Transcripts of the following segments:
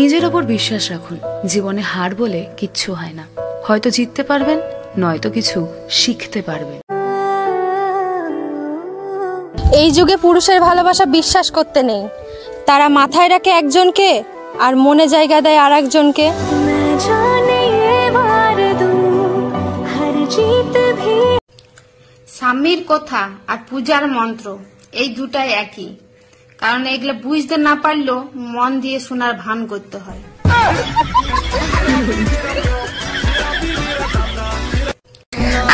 নিজের ওপর বিশ্বাস রাখুন। জীবনে হার বলে কিচ্ছু হয় না। হয়তো জিততে পারবেন, নয়তো কিছু শিখতে পারবেন। এই যুগে পুরুষের ভালোবাসা বিশ্বাস করতে নেই। তারা মাথায় রাখে একজনকে আর মনে জায়গা দেয় আর একজনকে। স্বামীর কথা আর পূজার মন্ত্র এই দুটাই একই, কারণ এগুলো বুঝতে না পারলেও মন দিয়ে শোনার ভান করতে হয়।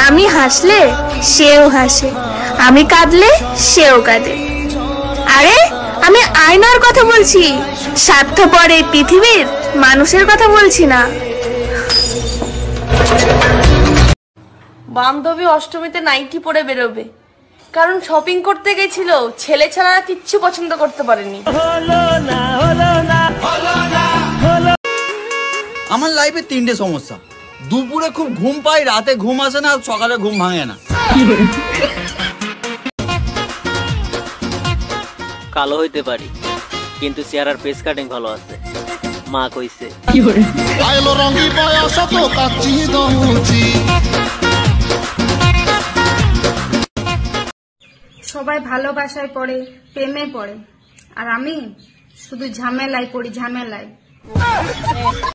আমি হাসলে সেও হাসে, আমি কাঁদলে সেও কাঁদে। আরে আমি আয়নার কথা বলছি, স্বার্থপর এই পৃথিবীর মানুষের কথা বলছি না। বান্ধবী অষ্টমীতে নাইটি পরে বেরোবে, কারণ শপিং করতে গেছিল, ছেলে ছাড়া কিচ্ছু পছন্দ করতে পারেনি। আমার লাইফে 3টে সমস্যা। দুপুরে খুব ঘুম পাই, রাতে ঘুম আসে না, আর সকালে ঘুম ভাঙে না। কালো হইতে পারি, কিন্তু চেহারার পেস কাটিং ভালো আছে, মা কইছে। সবাই ভালোবাসায় পড়ে, প্রেমে পড়ে, আর আমি শুধু ঝামেলায় পড়ি, ঝামেলায়।